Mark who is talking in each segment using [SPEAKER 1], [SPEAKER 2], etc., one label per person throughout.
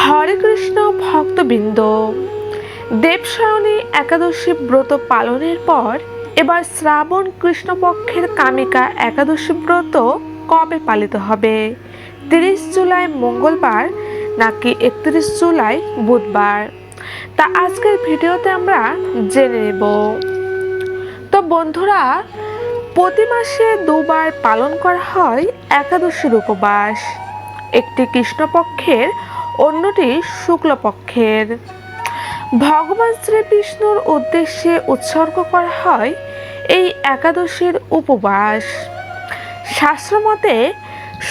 [SPEAKER 1] হরে কৃষ্ণ ভক্তবৃন্দ, দেবসায়নী একাদশী ব্রত পালনের পর এবার শ্রাবণ কৃষ্ণপক্ষের কামিকা একাদশী ব্রত কবে পালিত হবে? 30 জুলাই মঙ্গলবার নাকি 31 জুলাই বুধবার? তা আজকের ভিডিওতে আমরা জেনে নেব। তো বন্ধুরা, প্রতি মাসে দুবার পালন করা হয় একাদশীর উপবাস, একটি কৃষ্ণপক্ষের, অন্যটি শুক্লপক্ষের। ভগবান শ্রীবিষ্ণুর উদ্দেশ্যে উৎসর্গ করা হয় এই একাদশীর উপবাস। শাস্ত্রমতে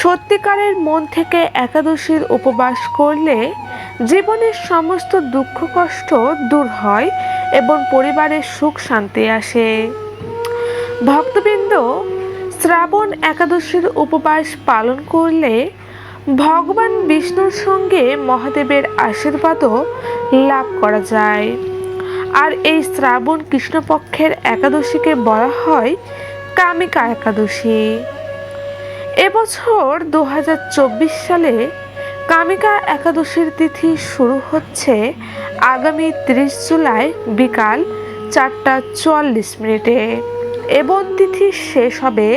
[SPEAKER 1] সত্যিকারের মন থেকে একাদশীর উপবাস করলে জীবনের সমস্ত দুঃখ কষ্ট দূর হয় এবং পরিবারের সুখ শান্তি আসে। ভক্তবৃন্দ, শ্রাবণ একাদশীর উপবাস পালন করলে ভগবান বিষ্ণুর সঙ্গে মহাদেবের আশীর্বাদও লাভ করা যায়। আর এই শ্রাবণ কৃষ্ণপক্ষের একাদশীকে বলা হয় কামিকা একাদশী। এবছর 2024 সালে কামিকা একাদশীর তিথি শুরু হচ্ছে আগামী 30 জুলাই বিকাল 4:44 এবং তিথি শেষ হবে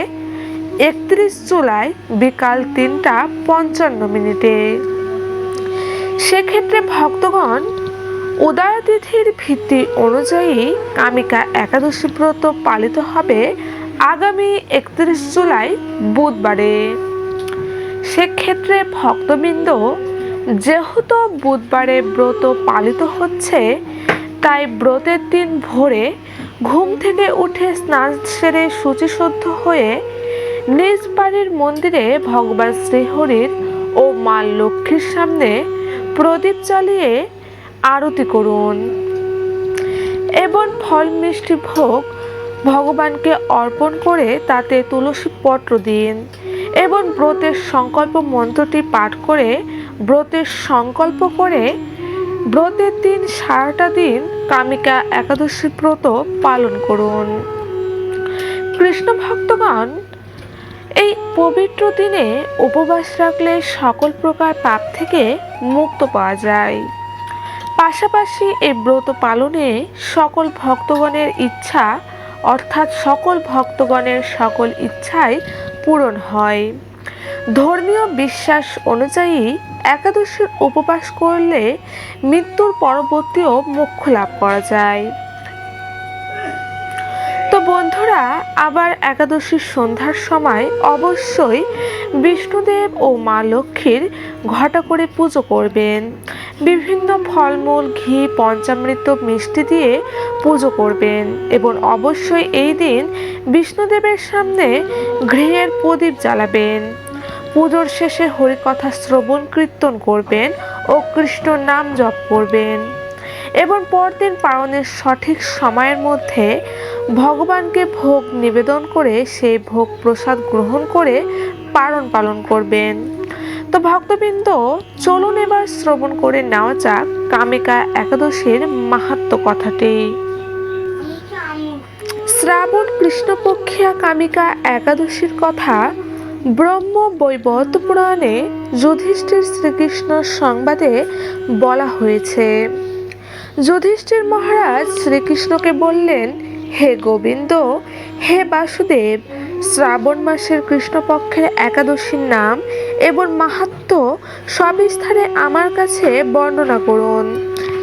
[SPEAKER 1] 31 জুলাই বিকাল 3:55। সেক্ষেত্রে ভক্তগণ উদয় তিথির ভিত্তি অনুযায়ী কামিকা একাদশী ব্রত পালিত হবে আগামী 31 জুলাই বুধবারে। সেক্ষেত্রে ভক্তবৃন্দ, যেহেতু বুধবারে ব্রত পালিত হচ্ছে, তাই ব্রতের দিন ভোরে ঘুম থেকে উঠে স্নান সেরে শুচিশুদ্ধ হয়ে নিজ বাড়ির মন্দিরে ভগবান শ্রীহরির ও মা লক্ষ্মীর সামনে প্রদীপ জ্বালিয়ে আরতি করুন এবং ফল মিষ্টি ভোগ ভগবানকে অর্পণ করে তাতে তুলসী পত্র দিন এবং ব্রতের সংকল্প মন্ত্রটি পাঠ করে ব্রতের সংকল্প করে ব্রতের দিন সারাটা দিন কামিকা একাদশী ব্রত পালন করুন। কৃষ্ণ ভক্তগণ, এই পবিত্র দিনে উপবাস রাখলে সকল প্রকার পাপ থেকে মুক্ত পাওয়া যায়। পাশাপাশি এই ব্রত পালনে সকল ভক্তগণের ইচ্ছা, অর্থাৎ সকল ভক্তগণের সকল ইচ্ছাই পূরণ হয়। ধর্মীয় বিশ্বাস অনুযায়ী একাদশীর উপবাস করলে মৃত্যুর পরবর্তীও মোক্ষ লাভ করা যায়। তো বন্ধুরা, আবার একাদশীর সন্ধ্যার সময় অবশ্যই বিষ্ণুদেব ও মা লক্ষ্মীর ঘটা করে পুজো করবেন। বিভিন্ন ফলমূল, ঘি, পঞ্চামৃত, মিষ্টি দিয়ে পুজো করবেন এবং অবশ্যই এই দিন বিষ্ণুদেবের সামনে ঘৃণের প্রদীপ জ্বালাবেন। পুজোর শেষে হরিকথা শ্রবণ কীর্তন করবেন ও কৃষ্ণ নাম জপ করবেন এবং পরদিন পালনের সঠিক সময়ের মধ্যে ভগবানকে ভোগ নিবেদন করে সেই ভোগ প্রসাদ গ্রহণ করে পালন করবেন। তো ভক্তবৃন্দ, চলুন এবার শ্রবণ করে নেওয়া যাক কামিকা একাদশীর মাহাত্ম্য কথাটি। শ্রাবণ কৃষ্ণপক্ষিয়া কামিকা একাদশীর কথা ব্রহ্ম বৈবর্ত পুরাণে যুধিষ্ঠির শ্রীকৃষ্ণ সংবাদে বলা হয়েছে। যুধিষ্ঠির মহারাজ শ্রীকৃষ্ণকে বললেন, হে গোবিন্দ, হে বাসুদেব, শ্রাবণ মাসের কৃষ্ণপক্ষের একাদশীর নাম এবং মাহাত্ম্য সবিস্তারে আমার কাছে বর্ণনা করুন।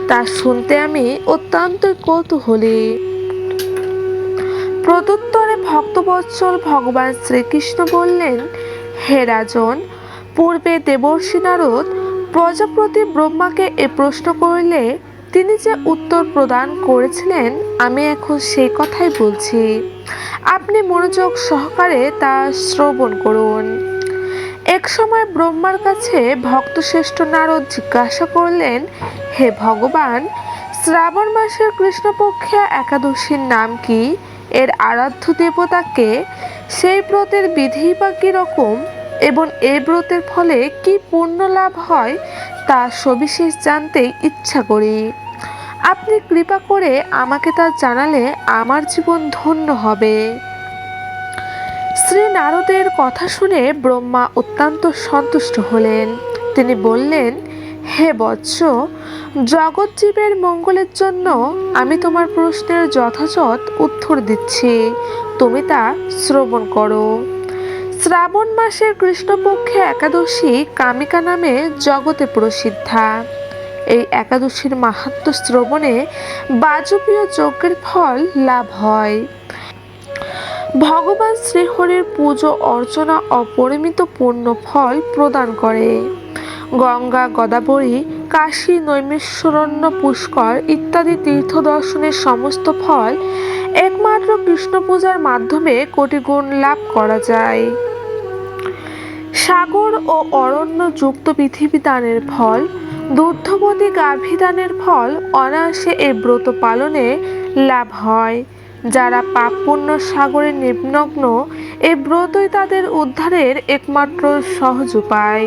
[SPEAKER 1] তা শুনতে আমি অত্যন্ত কৌতূহলী। প্রত্যুত্তরে ভক্তবৎসল ভগবান শ্রীকৃষ্ণ বললেন, হে রাজন, পূর্বে দেবর্ষি নারদ প্রজাপতি ব্রহ্মাকে এ প্রশ্ন করলে তিনি যে উত্তর প্রদান করেছিলেন, আমি এখন সেই কথাই বলছি। আপনি মনোযোগ সহকারে তা শ্রবণ করুন। এক সময় ব্রহ্মার কাছে ভক্তশ্রেষ্ঠ নারদ জিজ্ঞাসা করলেন, হে ভগবান, শ্রাবণ মাসের কৃষ্ণপক্ষিয়া একাদশীর নাম কি? এর আরাধ্য দেবতাকে? সেই ব্রতের বিধি বা কীরকম এবং এই ব্রতের ফলে কি পুণ্য লাভ হয় তা সবিশেষ জানতে ইচ্ছা করি। আপনি কৃপা করে আমাকে তা জানালে আমার জীবন ধন্য হবে। শ্রী নারদের কথা শুনে ব্রহ্মা অত্যন্ত সন্তুষ্ট হলেন। তিনি বললেন, হে বৎস, জগৎজীবের মঙ্গলের জন্য আমি তোমার প্রশ্নের যথাযথ উত্তর দিচ্ছি, তুমি তা শ্রবণ করো। শ্রাবণ মাসের কৃষ্ণপক্ষে একাদশী কামিকা নামে জগতে প্রসিদ্ধা। এই একাদশীর মাহাত্ম্য শ্রবণে বাজপেয় যজ্ঞের ফল লাভ হয়। ভগবান শ্রীহরির পুজো অর্চনা অপরিমিত পুণ্য ফল প্রদান করে। গঙ্গা, গোদাবরী, কাশী, নৈমিষারণ্য, পুষ্কর ইত্যাদি তীর্থ দর্শনের সমস্ত ফল একমাত্র কৃষ্ণ পূজার মাধ্যমে কোটিগুণ লাভ করা যায়। সাগর ও অরণ্য যুক্ত পৃথিবী দানের ফল, দুগ্ধবতী গাভী দানের ফল অনায়াসে এই ব্রত পালনে লাভ হয়। যারা পাপ পুণ্য সাগরে নিমগ্ন, এই ব্রতই তাদের উদ্ধারের একমাত্র সহজ উপায়।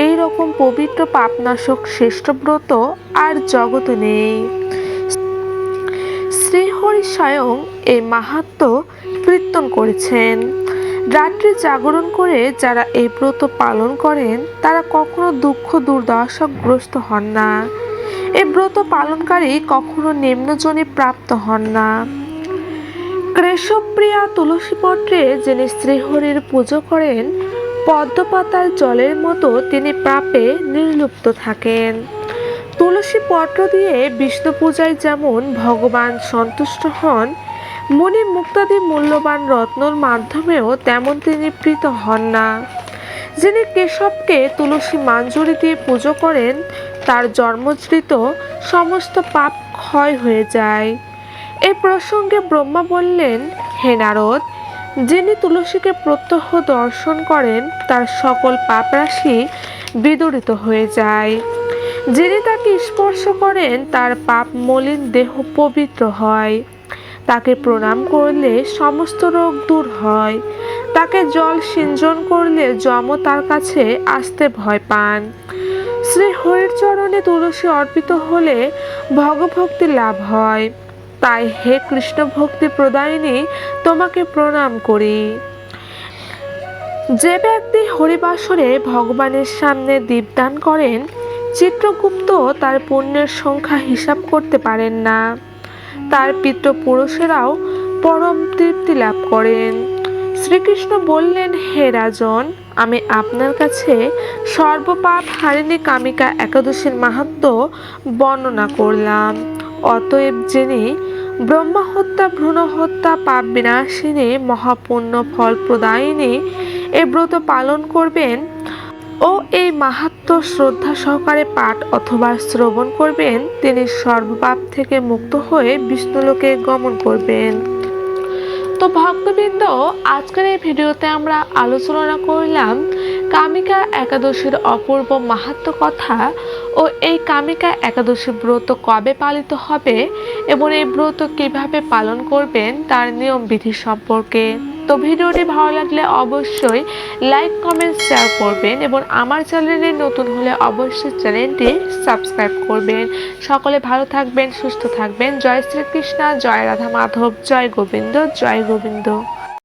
[SPEAKER 1] এই রকম পবিত্র পাপনাশক শ্রেষ্ঠ ব্রত আর জগতে নেই। শ্রীহরি স্বয়ং এই মাহাত্ম্য কীর্তন করেছেন। রাত্রি জাগরণ করে যারা এই ব্রত পালন করেন তারা কখনো দুঃখ দুর্দশাগ্রস্ত হন না। এই ব্রত পালনকারী কখনো নিম্নজনে প্রাপ্ত হন না। কেশবপ্রিয়া তুলসী পত্রে যিনি শ্রীহরির পুজো করেন, পদ্মপাতার জলের মতো তিনি পাপে নির্লুপ্ত থাকেন। তুলসী পত্র দিয়ে বিষ্ণু পূজায় যেমন ভগবান সন্তুষ্ট হন, মণি মুক্তাদি মূল্যবান রত্নর মাধ্যমেও তেমন তিনি প্রীত হন না। যিনি কেশবকে তুলসী মাঞ্জরি দিয়ে পুজো করেন তার জন্মজৃত সমস্ত পাপ ক্ষয় হয়ে যায়। এই প্রসঙ্গে ব্রহ্মা বললেন, হে নারদ, যিনি তুলসীকে প্রত্যহ দর্শন করেন তার সকল পাপরাশি বিদূরিত হয়ে যায়। যিনি তাকে স্পর্শ করেন তার পাপ মলিন দেহ পবিত্র হয়। তাকে প্রণাম করলে সমস্ত রোগ দূর হয়। তাকে জল সিঞ্চন করলে যম তার কাছে আসতে ভয় পান। শ্রী হরির চরণে তুলসী অর্পিত হলে ভগভক্তি লাভ হয়। তাই হে কৃষ্ণ ভক্তি প্রদায়িনী, তোমাকে প্রণাম করি। যে ব্যক্তি হরিবাসরে ভগবানের সামনে দীপদান করেন, চিত্রগুপ্ত তার পুণ্যের সংখ্যা হিসাব করতে পারেন না। তার পিতৃপুরুষেরাও পরম তৃপ্তি লাভ করেন। শ্রীকৃষ্ণ বললেন, হে রাজন, আমি আপনার কাছে সর্বপাপ হারিণী কামিকা একাদশীর মাহাত্ম্য বর্ণনা করলাম। অতএব যিনি ব্রহ্মা হত্যা, ভ্রূণ হত্যা, পাপ বিনাশিনী, মহাপুণ্য ফল প্রদায়িনী এই ব্রত পালন করবেন ও এই মাহাত্ম্য শ্রদ্ধা সহকারে পাঠ অথবা শ্রবণ করবেন, তিনি সর্বপাপ থেকে মুক্ত হয়ে বিষ্ণুলোকে গমন করবেন। তো ভক্তবৃন্দ, আজকের এই ভিডিওতে আমরা আলোচনা করলাম কামিকা একাদশীর অপূর্ব মাহাত্ম্য কথা ও এই কামিকা একাদশী ব্রত কবে পালিত হবে এবং এই ব্রত কিভাবে পালন করবেন তার নিয়ম বিধি সম্পর্কে। তো ভিডিওটি ভালো লাগলে অবশ্যই লাইক, কমেন্ট, শেয়ার করবেন এবং আমার চ্যানেলে নতুন হলে অবশ্যই চ্যানেলটি সাবস্ক্রাইব করবেন। সকলে ভালো থাকবেন, সুস্থ থাকবেন। জয় শ্রীকৃষ্ণ, জয় রাধা মাধব, জয় গোবিন্দ, জয় গোবিন্দ।